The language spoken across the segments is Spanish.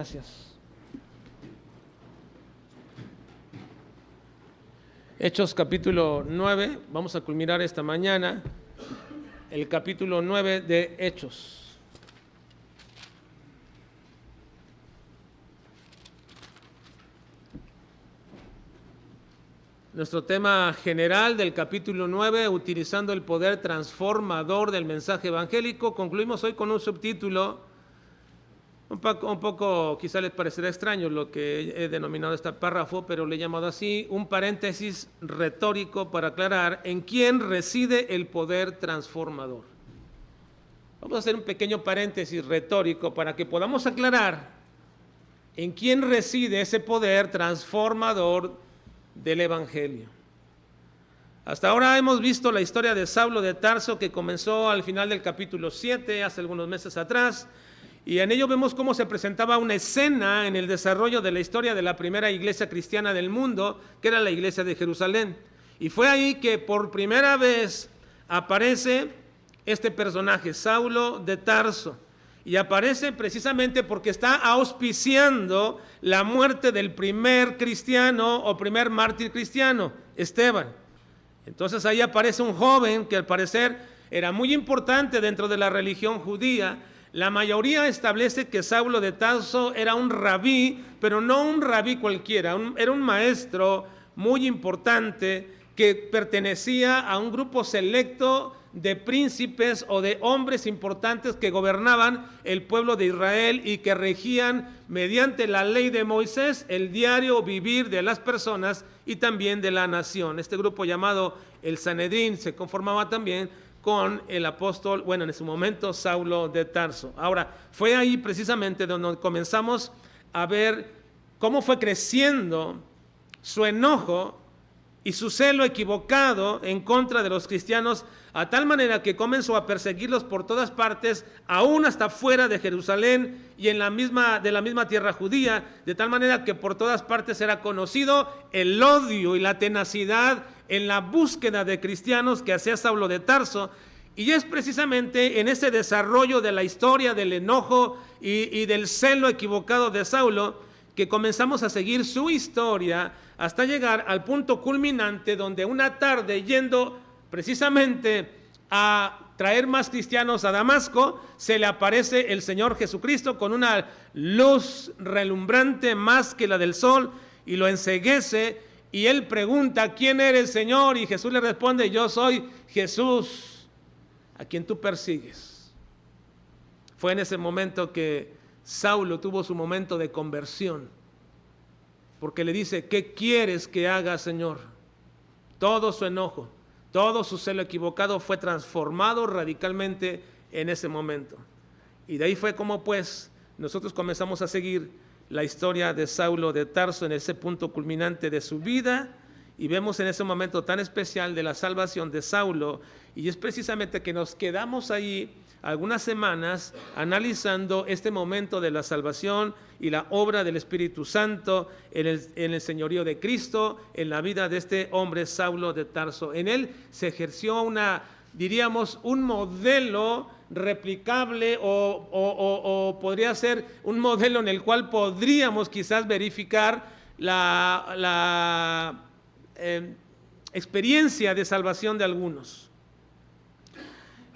Gracias. Hechos capítulo 9, vamos a culminar esta mañana el capítulo 9 de Hechos. Nuestro tema general del capítulo 9, utilizando el poder transformador del mensaje evangélico, concluimos hoy con un subtítulo. Un poco quizá les parecerá extraño lo que he denominado este párrafo, pero le he llamado así, un paréntesis retórico para aclarar en quién reside el poder transformador. Vamos a hacer un pequeño paréntesis retórico para que podamos aclarar en quién reside ese poder transformador del Evangelio. Hasta ahora hemos visto la historia de Saulo de Tarso, que comenzó al final del capítulo 7, hace algunos meses atrás, y en ello vemos cómo se presentaba una escena en el desarrollo de la historia de la primera iglesia cristiana del mundo, que era la iglesia de Jerusalén. Y fue ahí que por primera vez aparece este personaje, Saulo de Tarso. Y aparece precisamente porque está auspiciando la muerte del primer cristiano o primer mártir cristiano, Esteban. Entonces ahí aparece un joven que al parecer era muy importante dentro de la religión judía. La mayoría establece que Saulo de Tarso era un rabí, pero no un rabí cualquiera, era un maestro muy importante que pertenecía a un grupo selecto de príncipes o de hombres importantes que gobernaban el pueblo de Israel y que regían mediante la ley de Moisés el diario vivir de las personas y también de la nación. Este grupo llamado el Sanedrín se conformaba también con el apóstol, bueno, en ese momento Saulo de Tarso. Ahora, fue ahí precisamente donde comenzamos a ver cómo fue creciendo su enojo y su celo equivocado en contra de los cristianos, a tal manera que comenzó a perseguirlos por todas partes, aún hasta fuera de Jerusalén y de la misma tierra judía, de tal manera que por todas partes era conocido el odio y la tenacidad en la búsqueda de cristianos que hacía Saulo de Tarso. Y es precisamente en ese desarrollo de la historia del enojo y del celo equivocado de Saulo que comenzamos a seguir su historia hasta llegar al punto culminante donde una tarde, yendo precisamente a traer más cristianos a Damasco, se le aparece el Señor Jesucristo con una luz relumbrante más que la del sol y lo enceguece, y él pregunta: ¿quién eres, Señor? Y Jesús le responde: yo soy Jesús, a quien tú persigues. Fue en ese momento que Saulo tuvo su momento de conversión, porque le dice: ¿qué quieres que haga, Señor? Todo su enojo, todo su celo equivocado fue transformado radicalmente en ese momento. Y de ahí fue como pues nosotros comenzamos a seguir la historia de Saulo de Tarso en ese punto culminante de su vida, y vemos en ese momento tan especial de la salvación de Saulo, y es precisamente que nos quedamos ahí algunas semanas analizando este momento de la salvación y la obra del Espíritu Santo en el señorío de Cristo, en la vida de este hombre Saulo de Tarso. En él se ejerció diríamos, un modelo replicable o podría ser un modelo en el cual podríamos quizás verificar la experiencia de salvación de algunos.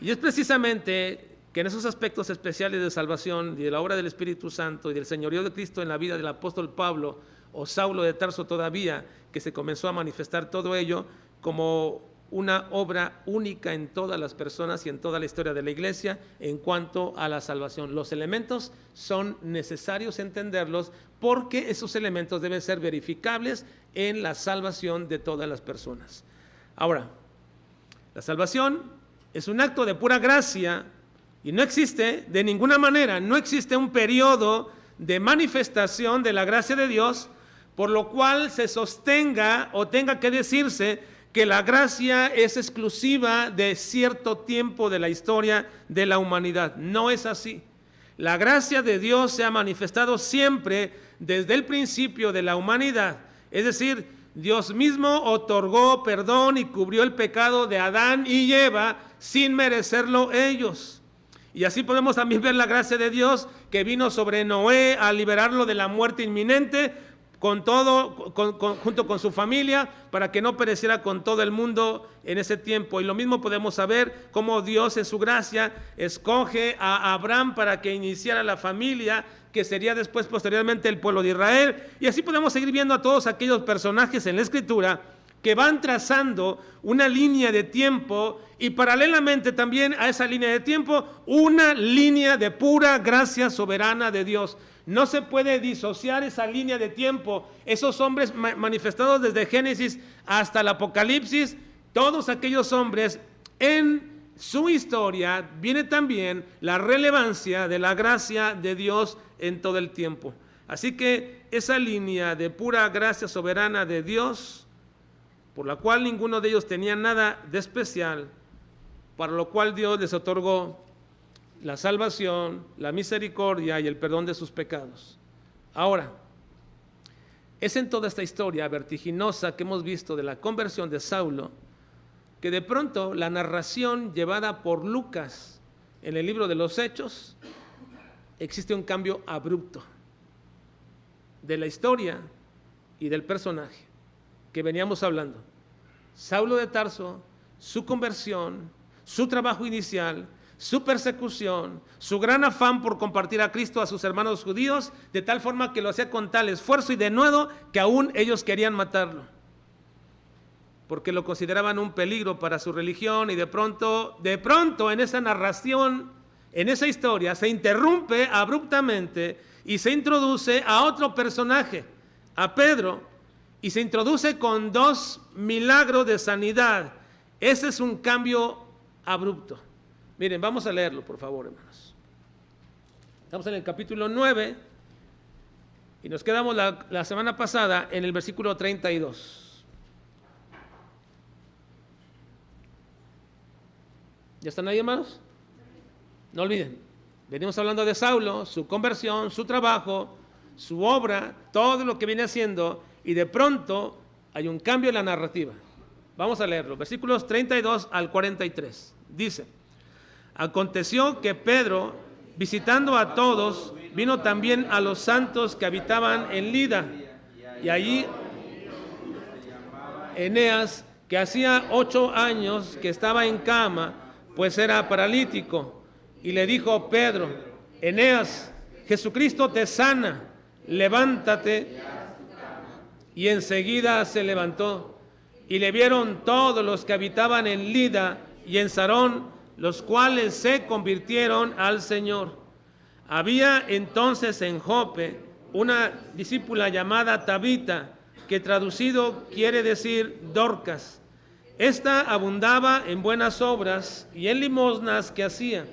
Y es precisamente que en esos aspectos especiales de salvación y de la obra del Espíritu Santo y del señorío de Cristo en la vida del apóstol Pablo, o Saulo de Tarso todavía, que se comenzó a manifestar todo ello como una obra única en todas las personas y en toda la historia de la iglesia en cuanto a la salvación. Los elementos son necesarios entenderlos porque esos elementos deben ser verificables en la salvación de todas las personas. Ahora, la salvación es un acto de pura gracia y no existe de ninguna manera, no existe un periodo de manifestación de la gracia de Dios por lo cual se sostenga o tenga que decirse que la gracia es exclusiva de cierto tiempo de la historia de la humanidad. No es así. La gracia de Dios se ha manifestado siempre desde el principio de la humanidad. Es decir, Dios mismo otorgó perdón y cubrió el pecado de Adán y Eva sin merecerlo ellos. Y así podemos también ver la gracia de Dios que vino sobre Noé a liberarlo de la muerte inminente, junto con su familia, para que no pereciera con todo el mundo en ese tiempo. Y lo mismo podemos saber cómo Dios en su gracia escoge a Abraham para que iniciara la familia que sería después posteriormente el pueblo de Israel. Y así podemos seguir viendo a todos aquellos personajes en la Escritura que van trazando una línea de tiempo, y paralelamente también a esa línea de tiempo una línea de pura gracia soberana de Dios. No se puede disociar esa línea de tiempo. Esos hombres manifestados desde Génesis hasta el Apocalipsis, todos aquellos hombres, en su historia viene también la relevancia de la gracia de Dios en todo el tiempo. Así que esa línea de pura gracia soberana de Dios, por la cual ninguno de ellos tenía nada de especial, para lo cual Dios les otorgó la salvación, la misericordia y el perdón de sus pecados. Ahora, es en toda esta historia vertiginosa que hemos visto de la conversión de Saulo, que de pronto la narración llevada por Lucas en el libro de los Hechos, existe un cambio abrupto de la historia y del personaje que veníamos hablando. Saulo de Tarso, su conversión, su trabajo inicial, su persecución, su gran afán por compartir a Cristo a sus hermanos judíos, de tal forma que lo hacía con tal esfuerzo y denuedo que aún ellos querían matarlo, porque lo consideraban un peligro para su religión. Y de pronto en esa narración, en esa historia, se interrumpe abruptamente y se introduce a otro personaje, a Pedro, y se introduce con 2 milagros de sanidad. Ese es un cambio abrupto. Miren, vamos a leerlo, por favor, hermanos. Estamos en el capítulo 9 y nos quedamos la semana pasada en el versículo 32. ¿Ya están ahí, hermanos? No olviden, venimos hablando de Saulo, su conversión, su trabajo, su obra, todo lo que viene haciendo, y de pronto hay un cambio en la narrativa. Vamos a leerlo, versículos 32 al 43. Dice: aconteció que Pedro, visitando a todos, vino también a los santos que habitaban en Lida, y allí Eneas, que hacía 8 años que estaba en cama, pues era paralítico, y le dijo: Pedro, Eneas, Jesucristo te sana, levántate. Y enseguida se levantó, y le vieron todos los que habitaban en Lida y en Sarón, los cuales se convirtieron al Señor. Había entonces en Jope una discípula llamada Tabita, que traducido quiere decir Dorcas. Esta abundaba en buenas obras y en limosnas que hacía.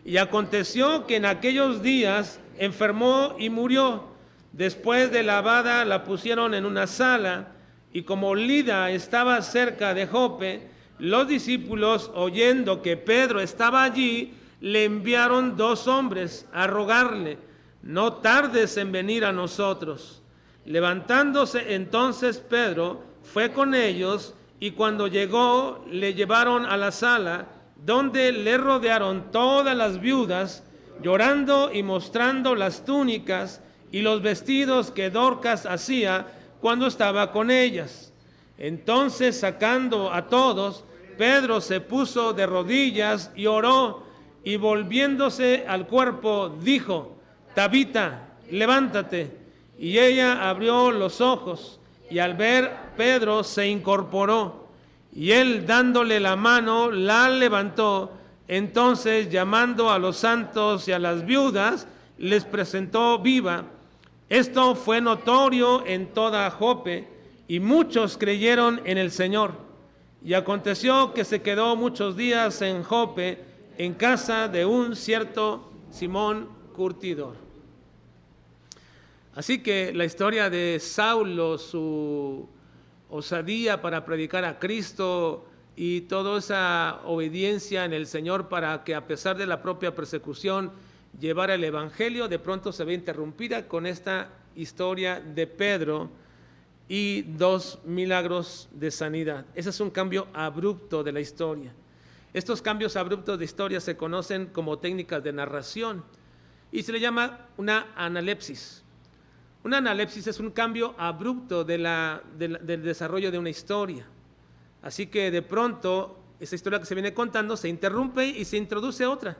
Y aconteció que en aquellos días enfermó y murió. Después de lavada la pusieron en una sala, y como Lida estaba cerca de Jope, los discípulos, oyendo que Pedro estaba allí, le enviaron 2 hombres a rogarle: no tardes en venir a nosotros. Levantándose entonces Pedro, fue con ellos, y cuando llegó, le llevaron a la sala, donde le rodearon todas las viudas, llorando y mostrando las túnicas y los vestidos que Dorcas hacía cuando estaba con ellas. Entonces, sacando a todos, Pedro se puso de rodillas y oró, y volviéndose al cuerpo dijo: Tabita, levántate. Y ella abrió los ojos, y al ver Pedro se incorporó, y él, dándole la mano, la levantó. Entonces, llamando a los santos y a las viudas, les presentó viva. Esto fue notorio en toda Jope, y muchos creyeron en el Señor. Y aconteció que se quedó muchos días en Jope, en casa de un cierto Simón curtidor. Así que la historia de Saulo, su osadía para predicar a Cristo y toda esa obediencia en el Señor para que, a pesar de la propia persecución, llevara el evangelio, de pronto se ve interrumpida con esta historia de Pedro y 2 milagros de sanidad. Ese es un cambio abrupto de la historia. Estos cambios abruptos de historia se conocen como técnicas de narración y se le llama una analepsis. Una analepsis es un cambio abrupto del desarrollo de una historia. Así que de pronto, esa historia que se viene contando se interrumpe y se introduce otra.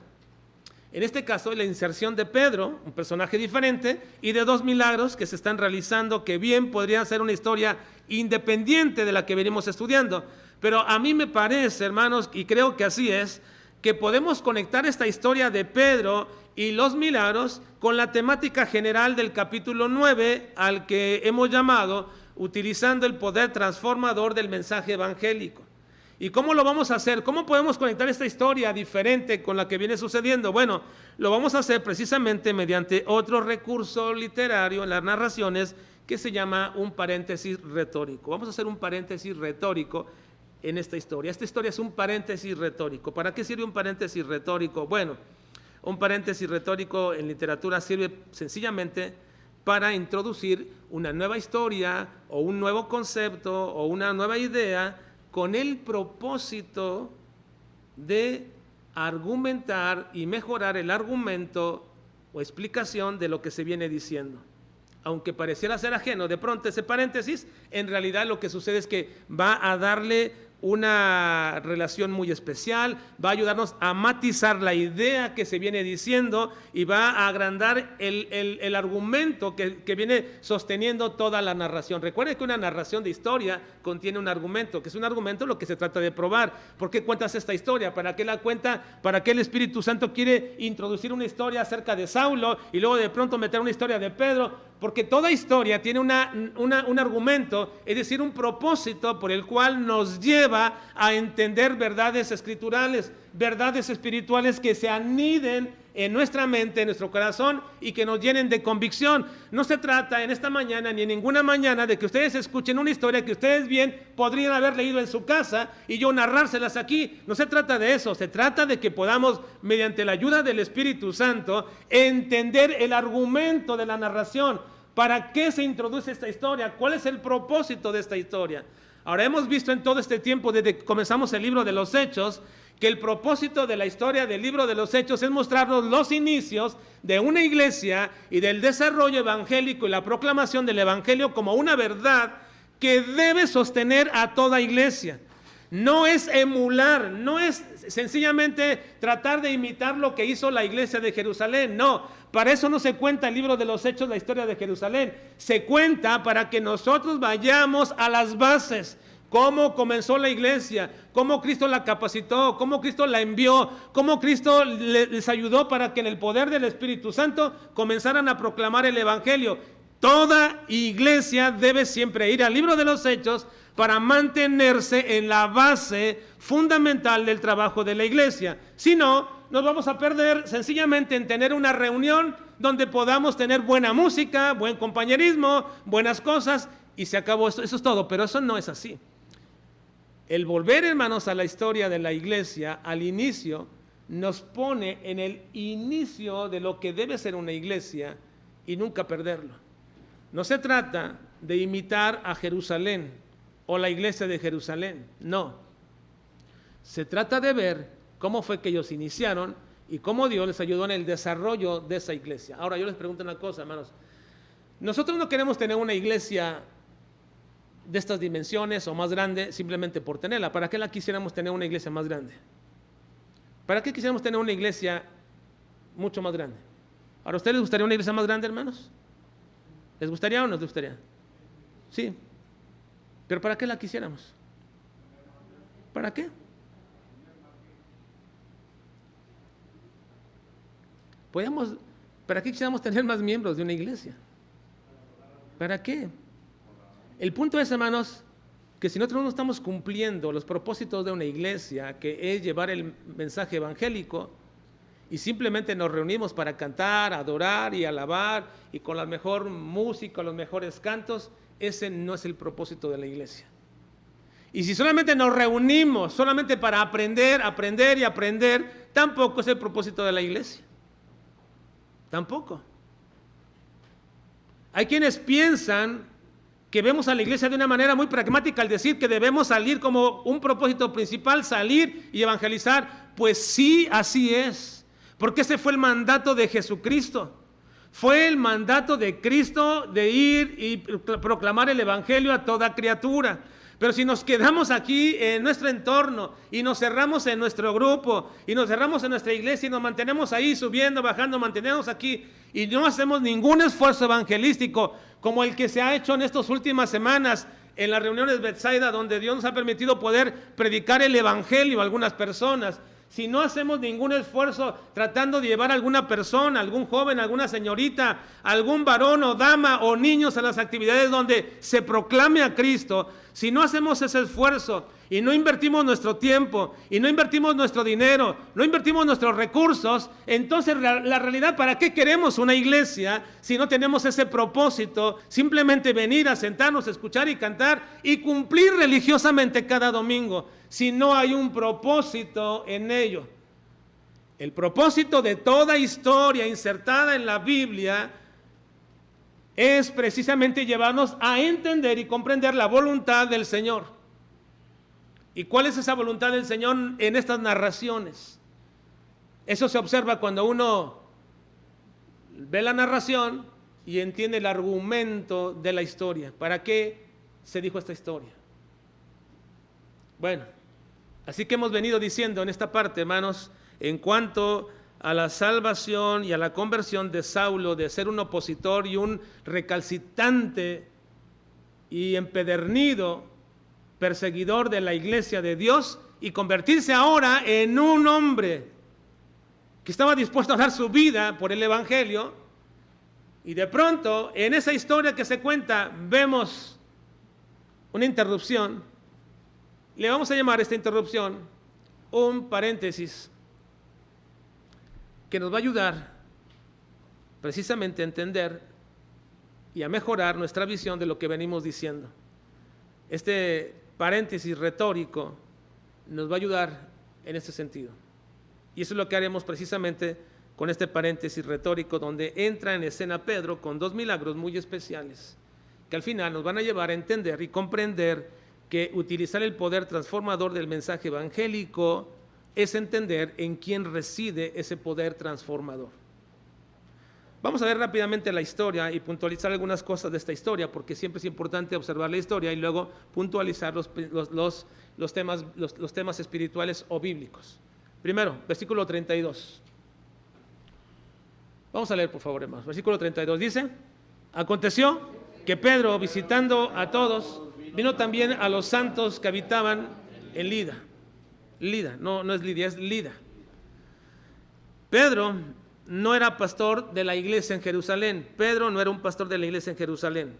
En este caso, la inserción de Pedro, un personaje diferente, y de 2 milagros que se están realizando, que bien podrían ser una historia independiente de la que venimos estudiando. Pero a mí me parece, hermanos, y creo que así es, que podemos conectar esta historia de Pedro y los milagros con la temática general del capítulo 9, al que hemos llamado utilizando el poder transformador del mensaje evangélico. ¿Y cómo lo vamos a hacer? ¿Cómo podemos conectar esta historia diferente con la que viene sucediendo? Bueno, lo vamos a hacer precisamente mediante otro recurso literario en las narraciones que se llama un paréntesis retórico. Vamos a hacer un paréntesis retórico en esta historia. Esta historia es un paréntesis retórico. ¿Para qué sirve un paréntesis retórico? Bueno, un paréntesis retórico en literatura sirve sencillamente para introducir una nueva historia o un nuevo concepto o una nueva idea con el propósito de argumentar y mejorar el argumento o explicación de lo que se viene diciendo. Aunque pareciera ser ajeno, de pronto ese paréntesis, en realidad lo que sucede es que va a darle una relación muy especial, va a ayudarnos a matizar la idea que se viene diciendo y va a agrandar el argumento que viene sosteniendo toda la narración. Recuerden que una narración de historia contiene un argumento, que es un argumento lo que se trata de probar. ¿Por qué cuentas esta historia? ¿Para qué la cuenta? ¿Para qué el Espíritu Santo quiere introducir una historia acerca de Saulo y luego de pronto meter una historia de Pedro? Porque toda historia tiene un argumento, es decir, un propósito por el cual nos lleva a entender verdades escriturales, verdades espirituales que se aniden en nuestra mente, en nuestro corazón y que nos llenen de convicción. No se trata en esta mañana ni en ninguna mañana de que ustedes escuchen una historia que ustedes bien podrían haber leído en su casa y yo narrárselas aquí. No se trata de eso, se trata de que podamos, mediante la ayuda del Espíritu Santo, entender el argumento de la narración. ¿Para qué se introduce esta historia? ¿Cuál es el propósito de esta historia? Ahora, hemos visto en todo este tiempo, desde que comenzamos el libro de los Hechos, que el propósito de la historia del libro de los Hechos es mostrarnos los inicios de una iglesia y del desarrollo evangélico y la proclamación del evangelio como una verdad que debe sostener a toda iglesia. No es emular, no es sencillamente tratar de imitar lo que hizo la iglesia de Jerusalén, no. Para eso no se cuenta el libro de los Hechos, la historia de Jerusalén. Se cuenta para que nosotros vayamos a las bases. Cómo comenzó la iglesia, cómo Cristo la capacitó, cómo Cristo la envió, cómo Cristo les ayudó para que en el poder del Espíritu Santo comenzaran a proclamar el evangelio. Toda iglesia debe siempre ir al libro de los Hechos para mantenerse en la base fundamental del trabajo de la iglesia. Si no, nos vamos a perder sencillamente en tener una reunión donde podamos tener buena música, buen compañerismo, buenas cosas, y se acabó esto. Eso es todo, pero eso no es así. El volver, hermanos, a la historia de la iglesia, al inicio, nos pone en el inicio de lo que debe ser una iglesia y nunca perderlo. No se trata de imitar a Jerusalén o la iglesia de Jerusalén, no. Se trata de ver cómo fue que ellos iniciaron y cómo Dios les ayudó en el desarrollo de esa iglesia. Ahora yo les pregunto una cosa, hermanos. Nosotros no queremos tener una iglesia de estas dimensiones o más grande simplemente por tenerla. ¿Para qué la quisiéramos tener una iglesia más grande? ¿Para qué quisiéramos tener una iglesia mucho más grande? ¿Ahora a ustedes les gustaría una iglesia más grande, hermanos? ¿Les gustaría o no les gustaría? Sí. ¿Pero para qué la quisiéramos? ¿Para qué? ¿Para qué quisiéramos tener más miembros de una iglesia? ¿Para qué? El punto es, hermanos, que si nosotros no estamos cumpliendo los propósitos de una iglesia, que es llevar el mensaje evangélico, y simplemente nos reunimos para cantar, adorar y alabar, y con la mejor música, los mejores cantos, ese no es el propósito de la iglesia. Y si solamente nos reunimos solamente para aprender y aprender, tampoco es el propósito de la iglesia. Tampoco. Hay quienes piensan que vemos a la iglesia de una manera muy pragmática al decir que debemos salir como un propósito principal, salir y evangelizar. Pues sí, así es, porque ese fue el mandato de Jesucristo. Fue el mandato de Cristo de ir y proclamar el evangelio a toda criatura. Pero si nos quedamos aquí en nuestro entorno y nos cerramos en nuestro grupo y nos cerramos en nuestra iglesia y nos mantenemos ahí subiendo, bajando, mantenemos aquí y no hacemos ningún esfuerzo evangelístico como el que se ha hecho en estas últimas semanas en las reuniones Bethsaida, donde Dios nos ha permitido poder predicar el evangelio a algunas personas, si no hacemos ningún esfuerzo tratando de llevar a alguna persona, algún joven, alguna señorita, algún varón o dama o niños a las actividades donde se proclame a Cristo, si no hacemos ese esfuerzo y no invertimos nuestro tiempo y no invertimos nuestro dinero, no invertimos nuestros recursos, entonces la realidad, ¿para qué queremos una iglesia si no tenemos ese propósito? Simplemente venir a sentarnos, escuchar y cantar y cumplir religiosamente cada domingo, si no hay un propósito en ello. El propósito de toda historia insertada en la Biblia es precisamente llevarnos a entender y comprender la voluntad del Señor. ¿Y cuál es esa voluntad del Señor en estas narraciones? Eso se observa cuando uno ve la narración y entiende el argumento de la historia. ¿Para qué se dijo esta historia? Bueno, así que hemos venido diciendo en esta parte, hermanos, en cuanto a la salvación y a la conversión de Saulo, de ser un opositor y un recalcitrante y empedernido perseguidor de la iglesia de Dios, y convertirse ahora en un hombre que estaba dispuesto a dar su vida por el evangelio. Y de pronto, en esa historia que se cuenta, vemos una interrupción. Le vamos a llamar a esta interrupción un paréntesis que nos va a ayudar precisamente a entender y a mejorar nuestra visión de lo que venimos diciendo. Este paréntesis retórico nos va a ayudar en este sentido. Y eso es lo que haremos precisamente con este paréntesis retórico, donde entra en escena Pedro con dos milagros muy especiales, que al final nos van a llevar a entender y comprender que utilizar el poder transformador del mensaje evangélico es entender en quién reside ese poder transformador. Vamos a ver rápidamente la historia y puntualizar algunas cosas de esta historia, porque siempre es importante observar la historia y luego puntualizar los temas espirituales o bíblicos. Primero, versículo 32. Vamos a leer, por favor, hermanos. Versículo 32 dice: aconteció que Pedro, visitando a todos, vino también a los santos que habitaban en Lida. Lida, no es Lidia, es Lida. Pedro no era pastor de la iglesia en Jerusalén. Pedro no era un pastor de la iglesia en Jerusalén,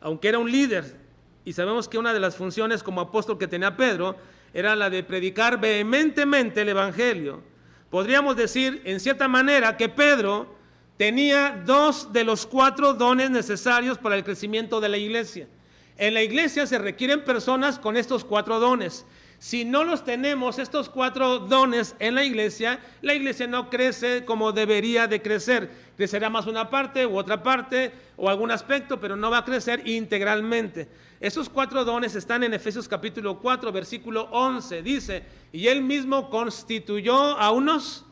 aunque era un líder. Y sabemos que una de las funciones como apóstol que tenía Pedro era la de predicar vehementemente el evangelio. Podríamos decir, en cierta manera, que Pedro tenía 2 de los 4 dones necesarios para el crecimiento de la iglesia. En la iglesia se requieren personas con estos 4 dones. Si no los tenemos, estos 4 dones en la iglesia no crece como debería de crecer. Crecerá más una parte u otra parte o algún aspecto, pero no va a crecer integralmente. Esos 4 dones están en Efesios capítulo 4, versículo 11. Dice: y él mismo constituyó a unos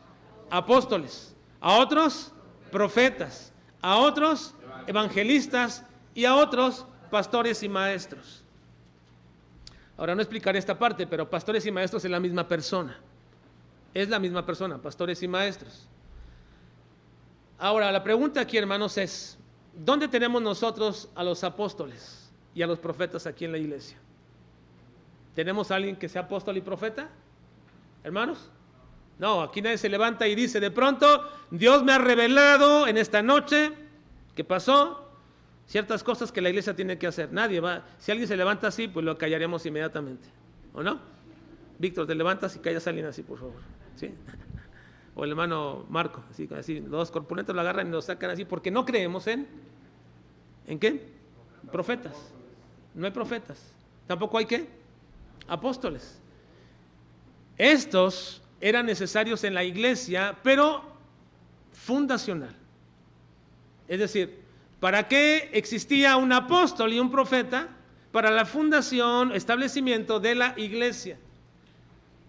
apóstoles, a otros profetas, a otros evangelistas y a otros pastores y maestros. Ahora no explicaré esta parte, pero pastores y maestros es la misma persona. Es la misma persona, pastores y maestros. Ahora, la pregunta aquí, hermanos, es: ¿dónde tenemos nosotros a los apóstoles y a los profetas aquí en la iglesia? ¿Tenemos a alguien que sea apóstol y profeta, hermanos? No, aquí nadie se levanta y dice: de pronto Dios me ha revelado en esta noche que pasó ciertas cosas que la iglesia tiene que hacer. Nadie va. Si alguien se levanta así, pues lo callaremos inmediatamente, ¿o no? Víctor, te levantas y callas a alguien así, por favor, ¿sí? O el hermano Marco, así, los corpulentos lo agarran y lo sacan así, porque no creemos ¿en qué? Profetas. No hay profetas. Tampoco hay ¿qué? Apóstoles. Estos eran necesarios en la iglesia, pero fundacional. Es decir, ¿Para qué existía un apóstol y un profeta? Para la fundación, establecimiento de la iglesia.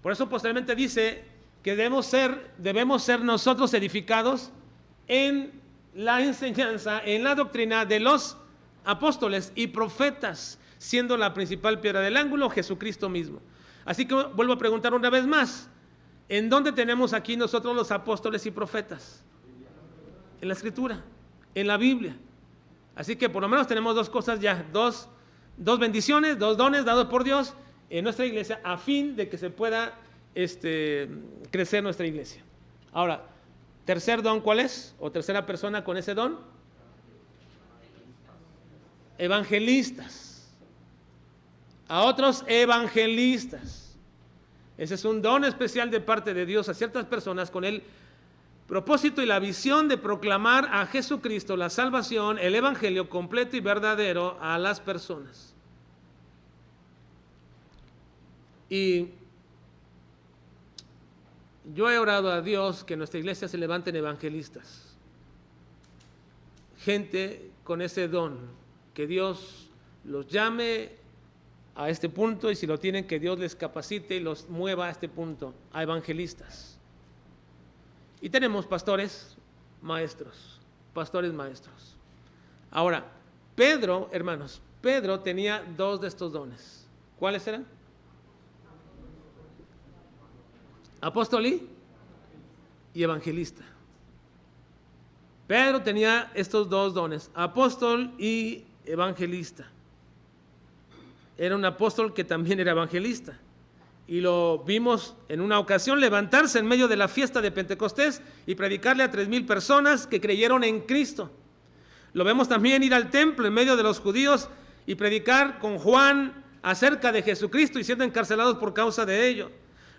Por eso posteriormente dice que debemos ser nosotros edificados en la enseñanza, en la doctrina de los apóstoles y profetas, siendo la principal piedra del ángulo Jesucristo mismo. Así que vuelvo a preguntar una vez más, ¿en dónde tenemos aquí nosotros los apóstoles y profetas? En la Escritura, en la Biblia. Así que por lo menos tenemos dos cosas ya, dos bendiciones, dos dones dados por Dios en nuestra iglesia a fin de que se pueda crecer nuestra iglesia. Ahora, tercer don, ¿cuál es? O tercera persona con ese don. Evangelistas. A otros evangelistas. Ese es un don especial de parte de Dios a ciertas personas con el propósito y la visión de proclamar a Jesucristo la salvación, el evangelio completo y verdadero a las personas. Y yo he orado a Dios que en nuestra iglesia se levanten evangelistas, gente con ese don, que Dios los llame a este punto y si lo tienen, que Dios les capacite y los mueva a este punto, a evangelistas. Y tenemos pastores maestros. Ahora, Pedro, hermanos, Pedro tenía dos de estos dones. ¿Cuáles eran? Apóstol y evangelista. Pedro tenía estos dos dones, apóstol y evangelista. Era un apóstol que también era evangelista. Y lo vimos en una ocasión levantarse en medio de la fiesta de Pentecostés y predicarle a 3,000 personas que creyeron en Cristo. Lo vemos también ir al templo en medio de los judíos y predicar con Juan acerca de Jesucristo y siendo encarcelados por causa de ello.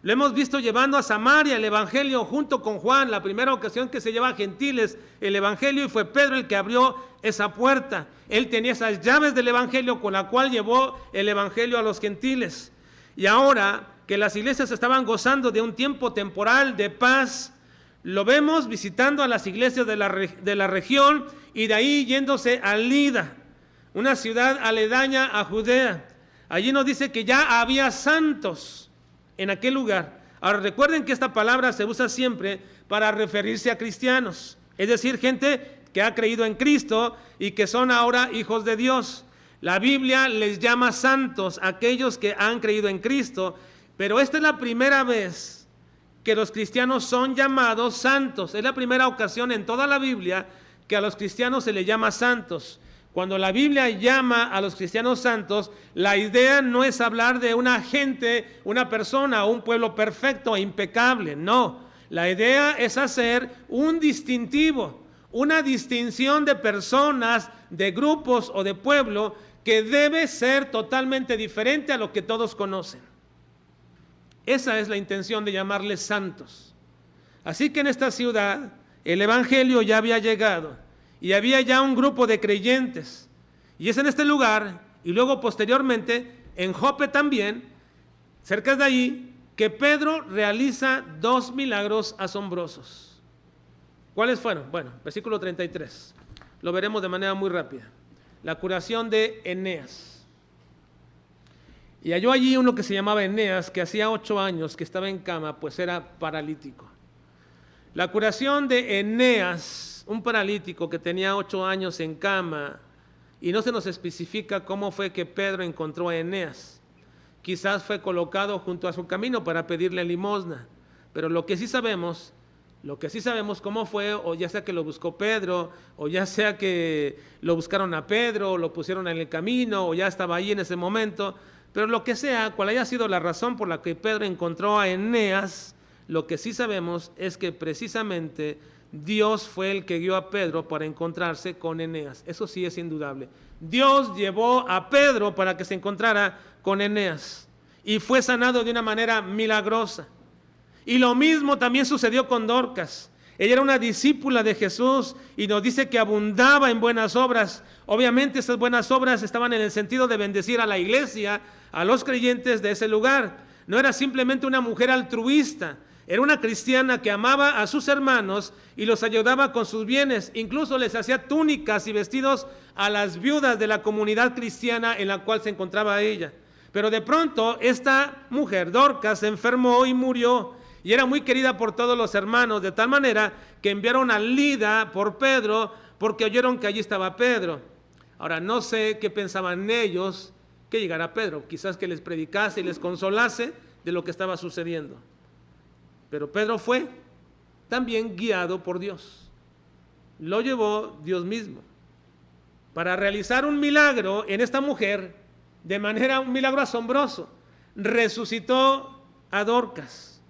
Lo hemos visto llevando a Samaria el evangelio junto con Juan, la primera ocasión que se lleva a gentiles el evangelio, y fue Pedro el que abrió esa puerta. Él tenía esas llaves del evangelio con la cual llevó el evangelio a los gentiles. Y ahora que las iglesias estaban gozando de un tiempo temporal de paz, lo vemos visitando a las iglesias de la región y de ahí yéndose a Lida, una ciudad aledaña a Judea. Allí nos dice que ya había santos en aquel lugar. Ahora recuerden que esta palabra se usa siempre para referirse a cristianos, es decir, gente que ha creído en Cristo y que son ahora hijos de Dios. La Biblia les llama santos a aquellos que han creído en Cristo, pero esta es la primera vez que los cristianos son llamados santos. Es la primera ocasión en toda la Biblia que a los cristianos se les llama santos. Cuando la Biblia llama a los cristianos santos, la idea no es hablar de una gente, una persona o un pueblo perfecto e impecable, no. La idea es hacer un distintivo, una distinción de personas, de grupos o de pueblo que debe ser totalmente diferente a lo que todos conocen. Esa es la intención de llamarles santos. Así que en esta ciudad el evangelio ya había llegado y había ya un grupo de creyentes. Y es en este lugar, y luego posteriormente en Jope también, cerca de ahí, que Pedro realiza 2 milagros asombrosos. ¿Cuáles fueron? Bueno, versículo 33. Lo veremos de manera muy rápida. La curación de Eneas. Y halló allí uno que se llamaba Eneas, que hacía 8 años que estaba en cama, pues era paralítico. La curación de Eneas, un paralítico que tenía 8 años en cama, y no se nos especifica cómo fue que Pedro encontró a Eneas. Quizás fue colocado junto a su camino para pedirle limosna, pero lo que sí sabemos cómo fue, o ya sea que lo buscó Pedro, o ya sea que lo buscaron a Pedro, o lo pusieron en el camino, o ya estaba ahí en ese momento, pero lo que sea, cual haya sido la razón por la que Pedro encontró a Eneas, lo que sí sabemos es que precisamente Dios fue el que guió a Pedro para encontrarse con Eneas. Eso sí es indudable. Dios llevó a Pedro para que se encontrara con Eneas y fue sanado de una manera milagrosa. Y lo mismo también sucedió con Dorcas. Ella era una discípula de Jesús y nos dice que abundaba en buenas obras. Obviamente esas buenas obras estaban en el sentido de bendecir a la iglesia, a los creyentes de ese lugar. No era simplemente una mujer altruista, Era una cristiana que amaba a sus hermanos y los ayudaba con sus bienes. Incluso les hacía túnicas y vestidos a las viudas de la comunidad cristiana en la cual se encontraba ella. Pero de pronto esta mujer, Dorcas, se enfermó y murió. Y era muy querida por todos los hermanos, de tal manera que enviaron a Lida por Pedro, porque oyeron que allí estaba Pedro. Ahora, no sé qué pensaban ellos que llegara Pedro. Quizás que les predicase y les consolase de lo que estaba sucediendo. Pero Pedro fue también guiado por Dios. Lo llevó Dios mismo para realizar un milagro en esta mujer, de manera un milagro asombroso. Resucitó a Dorcas.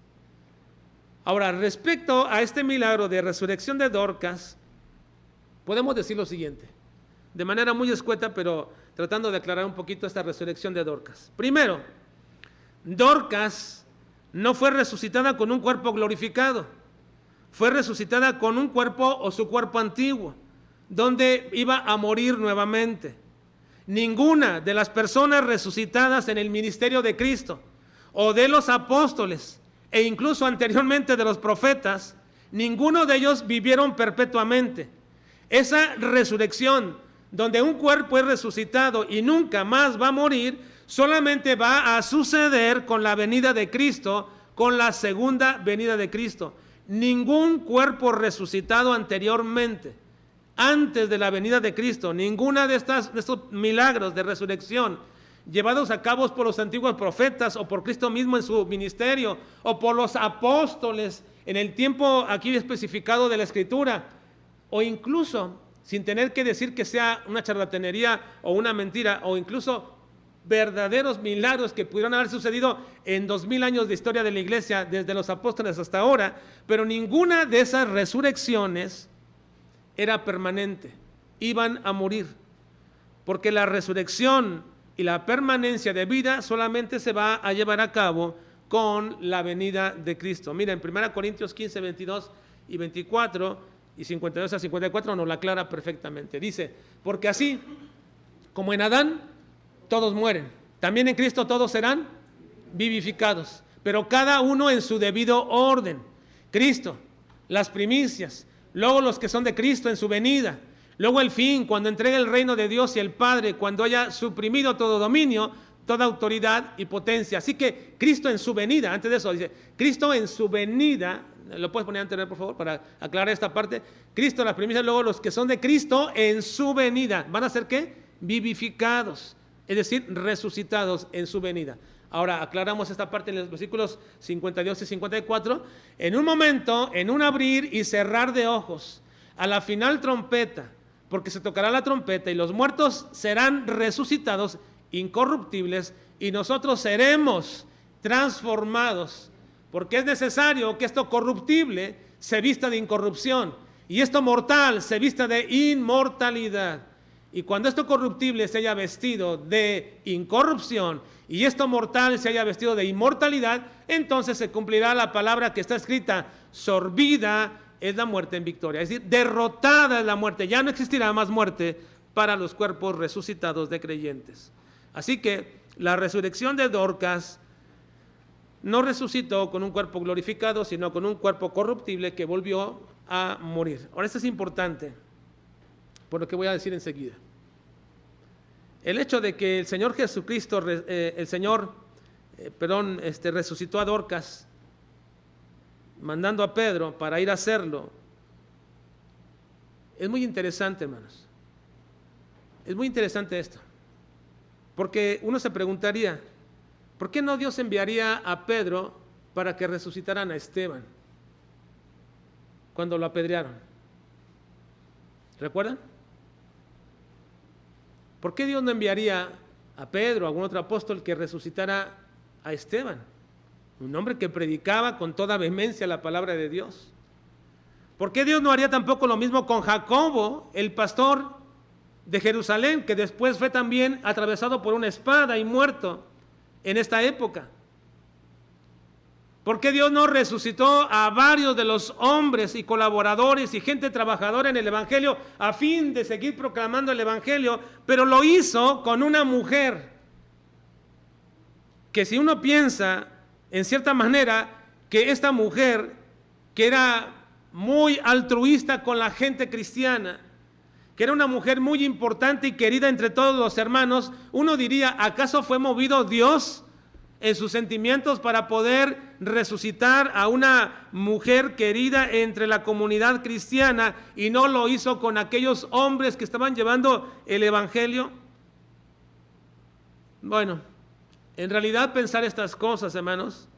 Ahora, respecto a este milagro de resurrección de Dorcas, podemos decir lo siguiente, de manera muy escueta, pero tratando de aclarar un poquito esta resurrección de Dorcas. Primero, Dorcas no fue resucitada con un cuerpo glorificado, fue resucitada con un cuerpo o su cuerpo antiguo, donde iba a morir nuevamente. Ninguna de las personas resucitadas en el ministerio de Cristo o de los apóstoles e incluso anteriormente de los profetas, ninguno de ellos vivieron perpetuamente. Esa resurrección, donde un cuerpo es resucitado y nunca más va a morir, solamente va a suceder con la venida de Cristo, con la segunda venida de Cristo. Ningún cuerpo resucitado anteriormente, antes de la venida de Cristo, ninguna de estos milagros de resurrección llevados a cabo por los antiguos profetas o por Cristo mismo en su ministerio o por los apóstoles en el tiempo aquí especificado de la Escritura, o incluso sin tener que decir que sea una charlatanería o una mentira, o incluso verdaderos milagros que pudieron haber sucedido en 2000 años de historia de la iglesia, desde los apóstoles hasta ahora, pero ninguna de esas resurrecciones era permanente, iban a morir, porque la resurrección y la permanencia de vida solamente se va a llevar a cabo con la venida de Cristo. Mira, en 1 Corintios 15, 22 y 24 y 52 a 54 nos la aclara perfectamente. Dice, porque así como en Adán todos mueren, también en Cristo todos serán vivificados, pero cada uno en su debido orden. Cristo, las primicias, luego los que son de Cristo en su venida, luego el fin, cuando entregue el reino de Dios y el Padre, cuando haya suprimido todo dominio, toda autoridad y potencia. Así que Cristo en su venida, antes de eso dice, Cristo en su venida, ¿lo puedes poner anterior, por favor, para aclarar esta parte? Cristo, las primicias, luego los que son de Cristo en su venida, ¿van a ser qué? Vivificados, es decir, resucitados en su venida. Ahora aclaramos esta parte en los versículos 52 y 54. En un momento, en un abrir y cerrar de ojos, a la final trompeta, porque se tocará la trompeta y los muertos serán resucitados incorruptibles y nosotros seremos transformados, porque es necesario que esto corruptible se vista de incorrupción y esto mortal se vista de inmortalidad. Y cuando esto corruptible se haya vestido de incorrupción y esto mortal se haya vestido de inmortalidad, entonces se cumplirá la palabra que está escrita, sorbida es la muerte en victoria, es decir, derrotada es la muerte, ya no existirá más muerte para los cuerpos resucitados de creyentes. Así que la resurrección de Dorcas no resucitó con un cuerpo glorificado, sino con un cuerpo corruptible que volvió a morir. Ahora esto es importante, por lo que voy a decir enseguida. El hecho de que el Señor Jesucristo, resucitó a Dorcas, mandando a Pedro para ir a hacerlo, es muy interesante, hermanos. Es muy interesante esto, porque uno se preguntaría, ¿por qué no Dios enviaría a Pedro para que resucitaran a Esteban cuando lo apedrearon? ¿Recuerdan? ¿Por qué Dios no enviaría a Pedro o a algún otro apóstol que resucitara a Esteban? Un hombre que predicaba con toda vehemencia la palabra de Dios. ¿Por qué Dios no haría tampoco lo mismo con Jacobo, el pastor de Jerusalén, que después fue también atravesado por una espada y muerto en esta época? ¿Por qué Dios no resucitó a varios de los hombres y colaboradores y gente trabajadora en el Evangelio a fin de seguir proclamando el Evangelio? Pero lo hizo con una mujer que, si uno piensa en cierta manera, que esta mujer, que era muy altruista con la gente cristiana, que era una mujer muy importante y querida entre todos los hermanos, uno diría, ¿acaso fue movido Dios en sus sentimientos para poder resucitar a una mujer querida entre la comunidad cristiana y no lo hizo con aquellos hombres que estaban llevando el evangelio? Bueno, en realidad pensar estas cosas, hermanos,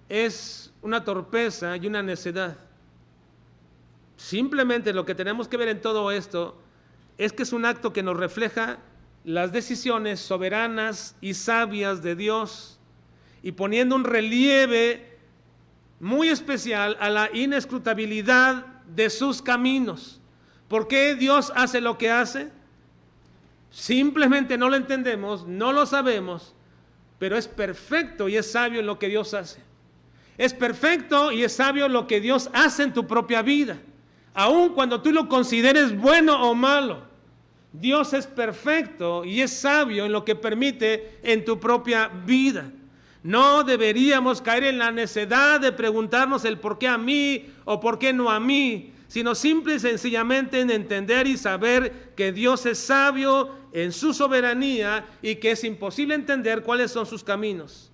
es una torpeza y una necedad. Simplemente lo que tenemos que ver en todo esto es que es un acto que nos refleja las decisiones soberanas y sabias de Dios, y poniendo un relieve muy especial a la inescrutabilidad de sus caminos. ¿Por qué Dios hace lo que hace? Simplemente no lo entendemos, no lo sabemos, pero es perfecto y es sabio en lo que Dios hace. Es perfecto y es sabio lo que Dios hace en tu propia vida, aun cuando tú lo consideres bueno o malo. Dios es perfecto y es sabio en lo que permite en tu propia vida. No deberíamos caer en la necedad de preguntarnos el por qué a mí o por qué no a mí, sino simple y sencillamente en entender y saber que Dios es sabio en su soberanía y que es imposible entender cuáles son sus caminos.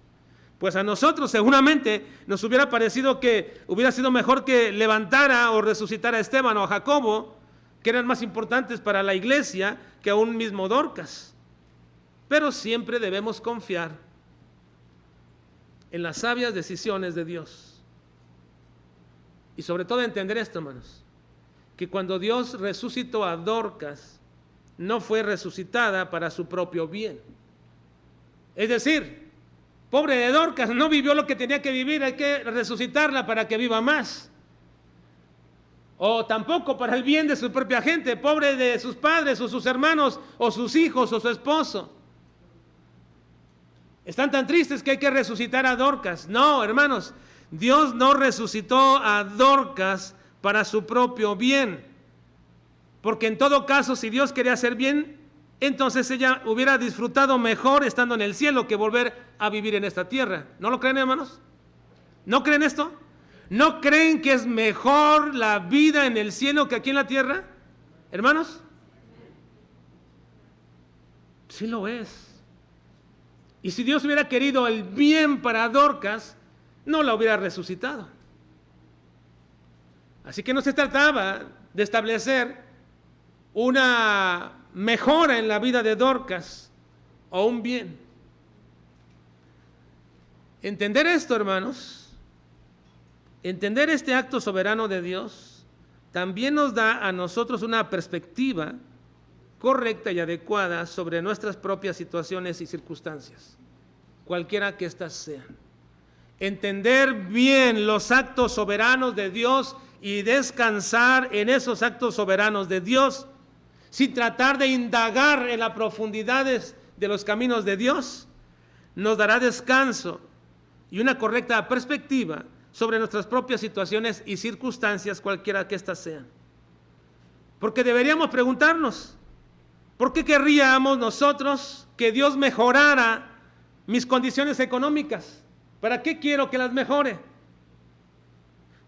Pues a nosotros seguramente nos hubiera parecido que hubiera sido mejor que levantara o resucitara a Esteban o a Jacobo, que eran más importantes para la iglesia que a un mismo Dorcas. Pero siempre debemos confiar en las sabias decisiones de Dios. Y sobre todo entender esto, hermanos, que cuando Dios resucitó a Dorcas, no fue resucitada para su propio bien. Es decir, pobre de Dorcas, no vivió lo que tenía que vivir, hay que resucitarla para que viva más. O tampoco para el bien de su propia gente, pobre de sus padres o sus hermanos o sus hijos o su esposo. Están tan tristes que hay que resucitar a Dorcas. No, hermanos, Dios no resucitó a Dorcas para su propio bien. Porque en todo caso, si Dios quería hacer bien, entonces ella hubiera disfrutado mejor estando en el cielo que volver a vivir en esta tierra. ¿No lo creen, hermanos? ¿No creen esto? ¿No creen que es mejor la vida en el cielo que aquí en la tierra, hermanos? Sí lo es. Y si Dios hubiera querido el bien para Dorcas, no la hubiera resucitado. Así que no se trataba de establecer una mejora en la vida de Dorcas o un bien. Entender esto, hermanos, entender este acto soberano de Dios también nos da a nosotros una perspectiva correcta y adecuada sobre nuestras propias situaciones y circunstancias, cualquiera que éstas sean. Entender bien los actos soberanos de Dios y descansar en esos actos soberanos de Dios, sin tratar de indagar en las profundidades de los caminos de Dios, nos dará descanso y una correcta perspectiva sobre nuestras propias situaciones y circunstancias, cualquiera que éstas sean. Porque deberíamos preguntarnos, ¿por qué querríamos nosotros que Dios mejorara mis condiciones económicas? ¿Para qué quiero que las mejore?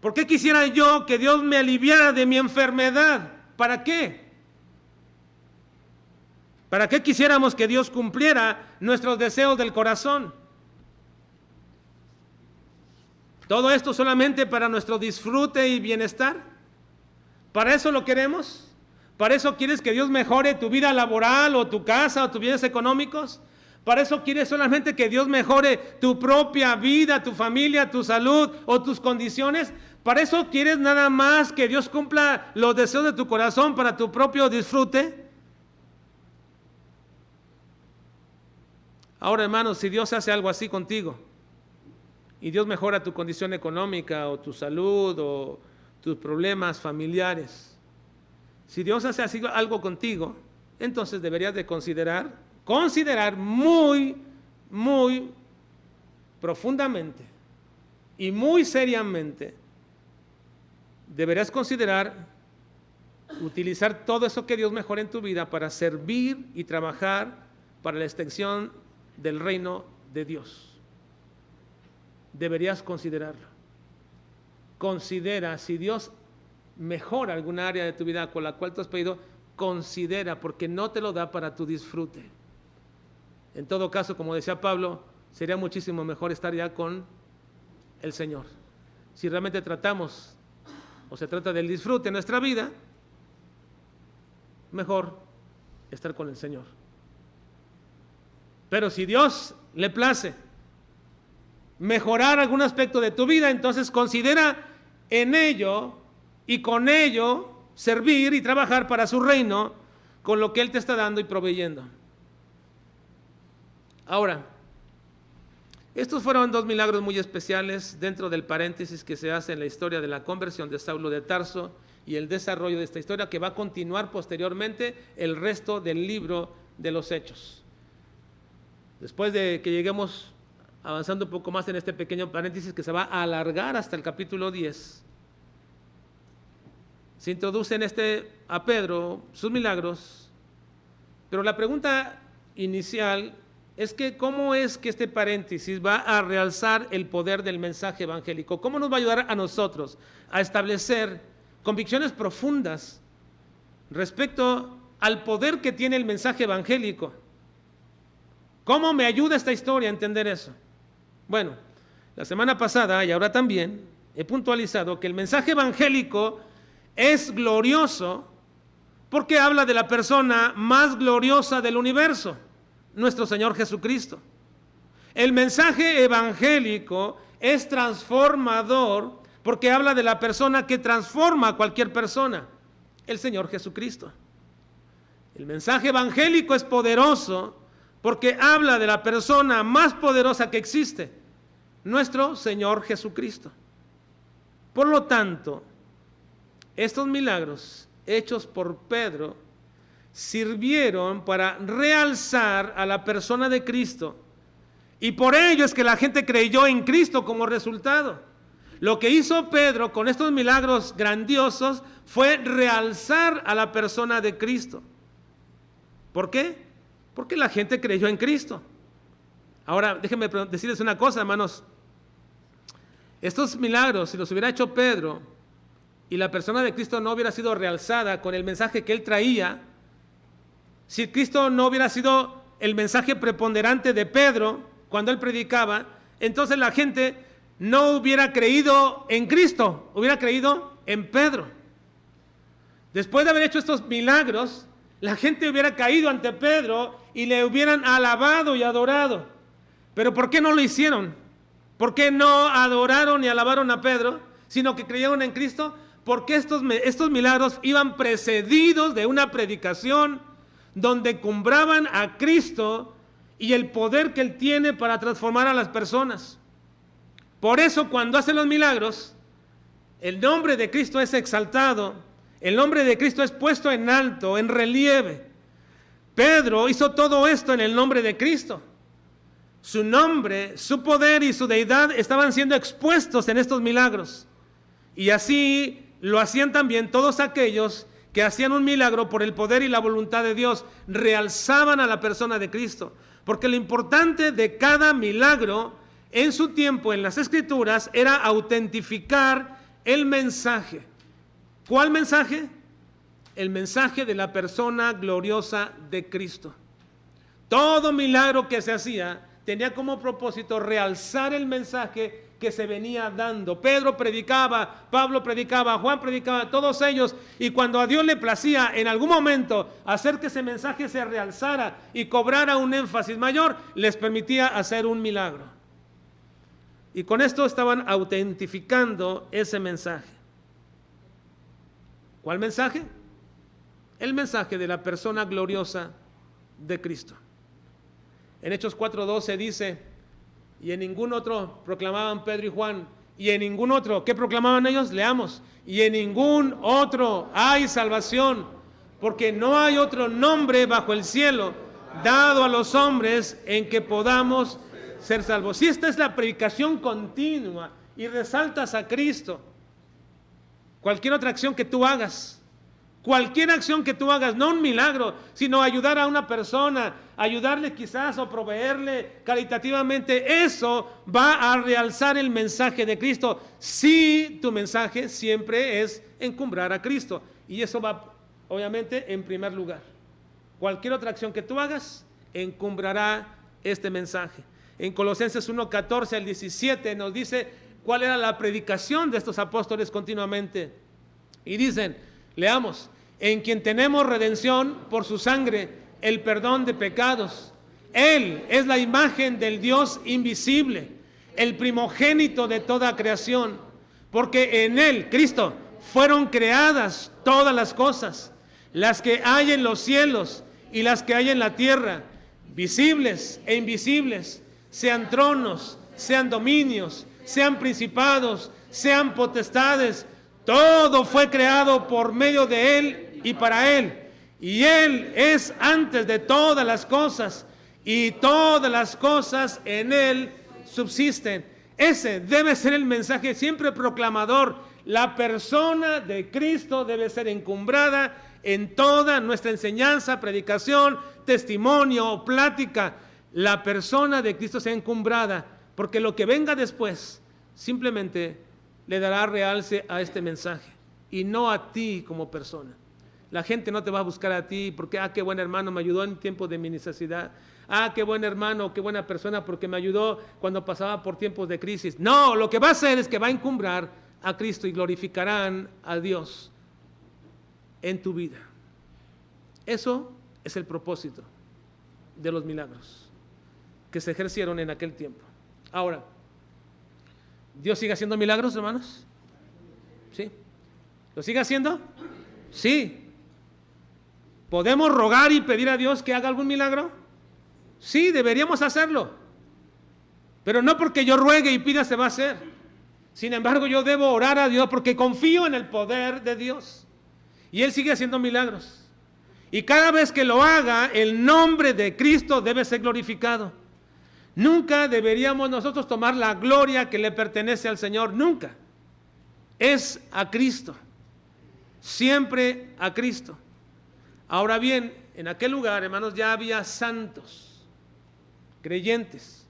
¿Por qué quisiera yo que Dios me aliviara de mi enfermedad? ¿Para qué? ¿Para qué quisiéramos que Dios cumpliera nuestros deseos del corazón? ¿Todo esto solamente para nuestro disfrute y bienestar? ¿Para eso lo queremos? ¿Para eso quieres que Dios mejore tu vida laboral o tu casa o tus bienes económicos? ¿Para eso quieres solamente que Dios mejore tu propia vida, tu familia, tu salud o tus condiciones? ¿Para eso quieres nada más que Dios cumpla los deseos de tu corazón para tu propio disfrute? Ahora, hermanos, si Dios hace algo así contigo y Dios mejora tu condición económica o tu salud o tus problemas familiares, si Dios hace así algo contigo, entonces deberías de considerar muy, muy profundamente y muy seriamente, deberás considerar utilizar todo eso que Dios mejora en tu vida para servir y trabajar para la extensión del reino de Dios. deberías considerarlo. Considera, si Dios mejora alguna área de tu vida con la cual tú has pedido, considera, porque no te lo da para tu disfrute. En todo caso, como decía Pablo, sería muchísimo mejor estar ya con el Señor. Si realmente tratamos, o se trata del disfrute en nuestra vida, mejor estar con el Señor. Pero si Dios le place mejorar algún aspecto de tu vida, entonces considera en ello y con ello servir y trabajar para su reino con lo que Él te está dando y proveyendo. Ahora, estos fueron dos milagros muy especiales dentro del paréntesis que se hace en la historia de la conversión de Saulo de Tarso y el desarrollo de esta historia que va a continuar posteriormente el resto del libro de los Hechos. Después de que lleguemos avanzando un poco más en este pequeño paréntesis que se va a alargar hasta el capítulo 10, se introducen a Pedro sus milagros, pero la pregunta inicial es que ¿cómo es que este paréntesis va a realzar el poder del mensaje evangélico? ¿Cómo nos va a ayudar a nosotros a establecer convicciones profundas respecto al poder que tiene el mensaje evangélico? ¿Cómo me ayuda esta historia a entender eso? Bueno, la semana pasada y ahora también he puntualizado que el mensaje evangélico es glorioso porque habla de la persona más gloriosa del universo, nuestro Señor Jesucristo. El mensaje evangélico es transformador porque habla de la persona que transforma a cualquier persona, el Señor Jesucristo. El mensaje evangélico es poderoso porque habla de la persona más poderosa que existe, nuestro Señor Jesucristo. Por lo tanto, estos milagros hechos por Pedro sirvieron para realzar a la persona de Cristo, y por ello es que la gente creyó en Cristo como resultado. Lo que hizo Pedro con estos milagros grandiosos fue realzar a la persona de Cristo. ¿Por qué? Porque la gente creyó en Cristo. Ahora, déjenme decirles una cosa, hermanos. Estos milagros, si los hubiera hecho Pedro y la persona de Cristo no hubiera sido realzada con el mensaje que él traía, si Cristo no hubiera sido el mensaje preponderante de Pedro cuando él predicaba, entonces la gente no hubiera creído en Cristo, hubiera creído en Pedro. Después de haber hecho estos milagros, la gente hubiera caído ante Pedro y le hubieran alabado y adorado. Pero ¿por qué no lo hicieron? ¿Por qué no adoraron y alabaron a Pedro, sino que creyeron en Cristo? Porque estos milagros iban precedidos de una predicación donde encumbraban a Cristo y el poder que Él tiene para transformar a las personas. Por eso cuando hace los milagros, el nombre de Cristo es exaltado, el nombre de Cristo es puesto en alto, en relieve. Pedro hizo todo esto en el nombre de Cristo. Su nombre, su poder y su deidad estaban siendo expuestos en estos milagros. Y así lo hacían también todos aquellos que hacían un milagro por el poder y la voluntad de Dios, realzaban a la persona de Cristo. Porque lo importante de cada milagro en su tiempo en las Escrituras era autentificar el mensaje. ¿Cuál mensaje? El mensaje de la persona gloriosa de Cristo. Todo milagro que se hacía tenía como propósito realzar el mensaje que se venía dando. Pedro predicaba, Pablo predicaba, Juan predicaba, todos ellos, y cuando a Dios le placía en algún momento hacer que ese mensaje se realzara y cobrara un énfasis mayor, les permitía hacer un milagro. Y con esto estaban autentificando ese mensaje. ¿Cuál mensaje? El mensaje de la persona gloriosa de Cristo. En Hechos 4:12 dice: y en ningún otro proclamaban Pedro y Juan, y en ningún otro, ¿qué proclamaban ellos? Leamos: y en ningún otro hay salvación, porque no hay otro nombre bajo el cielo dado a los hombres en que podamos ser salvos. Si esta es la predicación continua y resaltas a Cristo, cualquier otra acción que tú hagas, Cualquier acción que tú hagas, no un milagro, sino ayudar a una persona, ayudarle quizás o proveerle caritativamente, eso va a realzar el mensaje de Cristo. Si tu mensaje siempre es encumbrar a Cristo. Y eso va, obviamente, en primer lugar. Cualquier otra acción que tú hagas, encumbrará este mensaje. En Colosenses 1:14 al 17 nos dice cuál era la predicación de estos apóstoles continuamente. Y dicen, leamos, en quien tenemos redención por su sangre, el perdón de pecados. Él es la imagen del Dios invisible, el primogénito de toda creación, porque en Él, Cristo, fueron creadas todas las cosas, las que hay en los cielos y las que hay en la tierra, visibles e invisibles, sean tronos, sean dominios, sean principados, sean potestades. Todo fue creado por medio de Él y para Él. Y Él es antes de todas las cosas, y todas las cosas en Él subsisten. Ese debe ser el mensaje siempre proclamador. La persona de Cristo debe ser encumbrada en toda nuestra enseñanza, predicación, testimonio o plática. La persona de Cristo sea encumbrada, porque lo que venga después simplemente le dará realce a este mensaje y no a ti como persona. La gente no te va a buscar a ti porque, qué buen hermano me ayudó en tiempos de mi necesidad. Qué buen hermano, qué buena persona porque me ayudó cuando pasaba por tiempos de crisis. No, lo que va a hacer es que va a encumbrar a Cristo y glorificarán a Dios en tu vida. Eso es el propósito de los milagros que se ejercieron en aquel tiempo. Ahora, ¿Dios sigue haciendo milagros, hermanos? ¿Sí? ¿Lo sigue haciendo? Sí. ¿Podemos rogar y pedir a Dios que haga algún milagro? Sí, deberíamos hacerlo. Pero no porque yo ruegue y pida se va a hacer. Sin embargo, yo debo orar a Dios porque confío en el poder de Dios. Y Él sigue haciendo milagros. Y cada vez que lo haga, el nombre de Cristo debe ser glorificado. Nunca deberíamos nosotros tomar la gloria que le pertenece al Señor, nunca. Es a Cristo, siempre a Cristo. Ahora bien, en aquel lugar, hermanos, ya había santos, creyentes,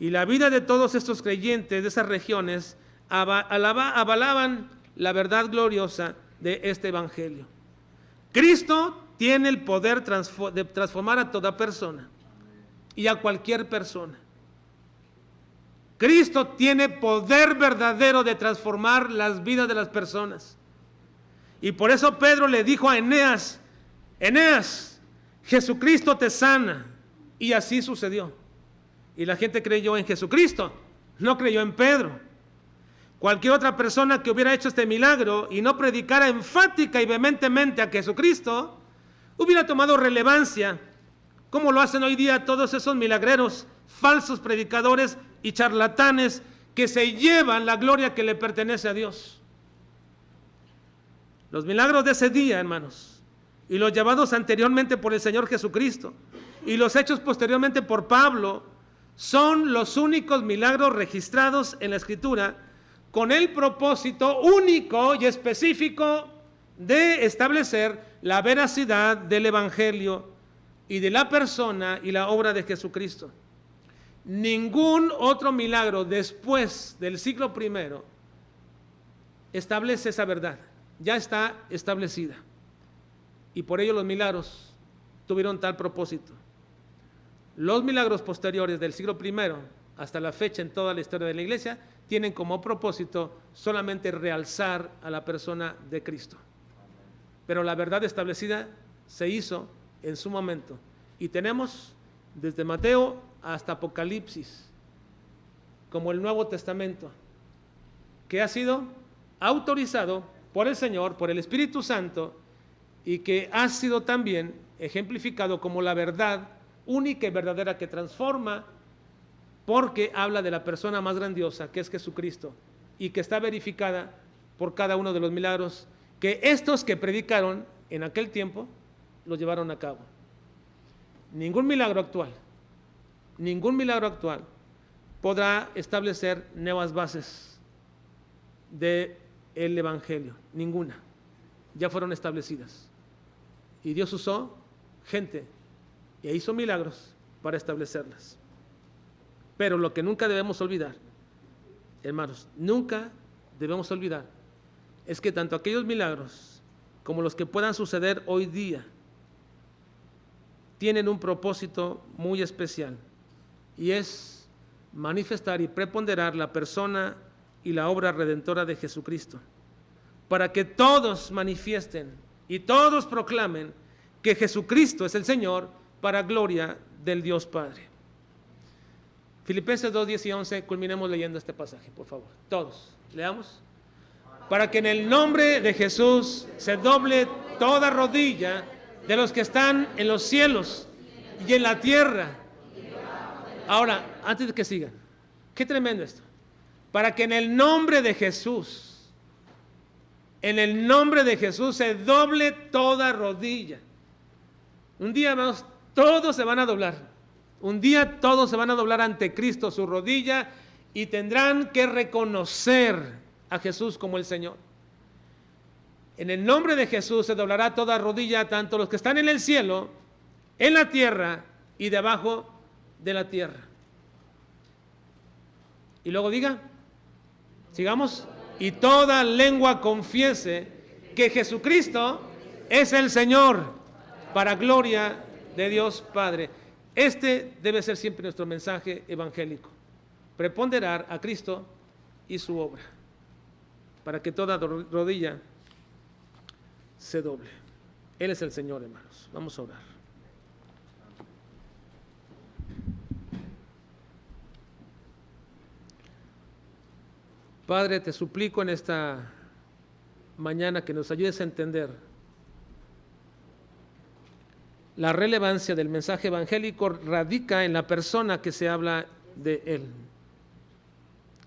y la vida de todos estos creyentes de esas regiones avalaban la verdad gloriosa de este evangelio. Cristo tiene el poder de transformar a toda persona y a cualquier persona. Cristo tiene poder verdadero de transformar las vidas de las personas. Y por eso Pedro le dijo a Eneas, Eneas, Jesucristo te sana. Y así sucedió. Y la gente creyó en Jesucristo, no creyó en Pedro. Cualquier otra persona que hubiera hecho este milagro y no predicara enfática y vehementemente a Jesucristo, hubiera tomado relevancia, como lo hacen hoy día todos esos milagreros, falsos predicadores y charlatanes que se llevan la gloria que le pertenece a Dios. Los milagros de ese día, hermanos, y los llevados anteriormente por el Señor Jesucristo, y los hechos posteriormente por Pablo, son los únicos milagros registrados en la Escritura con el propósito único y específico de establecer la veracidad del Evangelio y de la persona y la obra de Jesucristo. Ningún otro milagro después del siglo I establece esa verdad, ya está establecida. Y por ello los milagros tuvieron tal propósito. Los milagros posteriores del siglo I hasta la fecha en toda la historia de la iglesia tienen como propósito solamente realzar a la persona de Cristo. Pero la verdad establecida se hizo en su momento. Y tenemos desde Mateo hasta Apocalipsis, como el Nuevo Testamento, que ha sido autorizado por el Señor, por el Espíritu Santo, y que ha sido también ejemplificado como la verdad única y verdadera que transforma, porque habla de la persona más grandiosa, que es Jesucristo, y que está verificada por cada uno de los milagros que estos que predicaron en aquel tiempo los llevaron a cabo. Ningún milagro actual podrá establecer nuevas bases del Evangelio, ninguna. ya fueron establecidas. Y Dios usó gente y hizo milagros para establecerlas. Pero lo que nunca debemos olvidar, hermanos, nunca debemos olvidar, es que tanto aquellos milagros como los que puedan suceder hoy día tienen un propósito muy especial, y es manifestar y preponderar la persona y la obra redentora de Jesucristo, para que todos manifiesten y todos proclamen que Jesucristo es el Señor, para gloria del Dios Padre. Filipenses 2, 10 y 11, culminemos leyendo este pasaje, por favor. Todos, leamos. Para que en el nombre de Jesús se doble toda rodilla de los que están en los cielos y en la tierra. Ahora, antes de que sigan, qué tremendo esto. Para que en el nombre de Jesús, en el nombre de Jesús se doble toda rodilla. Un día, hermanos, todos se van a doblar. Un día todos se van a doblar ante Cristo su rodilla y tendrán que reconocer a Jesús como el Señor. En el nombre de Jesús se doblará toda rodilla, tanto los que están en el cielo, en la tierra y debajo de la tierra. Y luego diga, sigamos, y toda lengua confiese que Jesucristo es el Señor, para gloria de Dios Padre. Este debe ser siempre nuestro mensaje evangélico: preponderar a Cristo y su obra, para que toda rodilla se doble. Él es el Señor, hermanos. Vamos a orar. Padre, te suplico en esta mañana que nos ayudes a entender la relevancia del mensaje evangélico. Radica en la persona que se habla de él.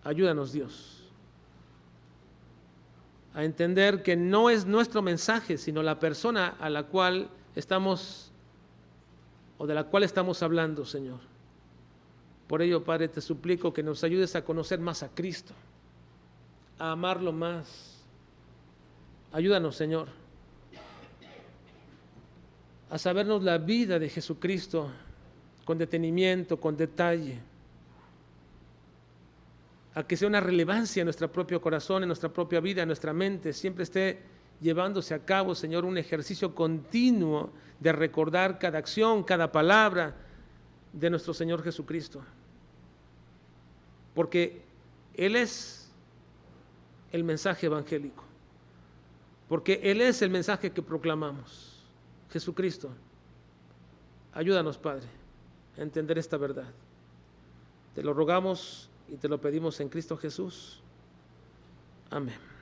Ayúdanos, Dios, a entender que no es nuestro mensaje, sino la persona a la cual estamos, o de la cual estamos hablando, Señor. Por ello, Padre, te suplico que nos ayudes a conocer más a Cristo, a amarlo más. Ayúdanos, Señor, a sabernos la vida de Jesucristo con detenimiento, con detalle, a que sea una relevancia en nuestro propio corazón, en nuestra propia vida, en nuestra mente, siempre esté llevándose a cabo, Señor, un ejercicio continuo de recordar cada acción, cada palabra de nuestro Señor Jesucristo. Porque Él es el mensaje evangélico, porque Él es el mensaje que proclamamos. Jesucristo, ayúdanos, Padre, a entender esta verdad. Te lo rogamos y te lo pedimos en Cristo Jesús. Amén.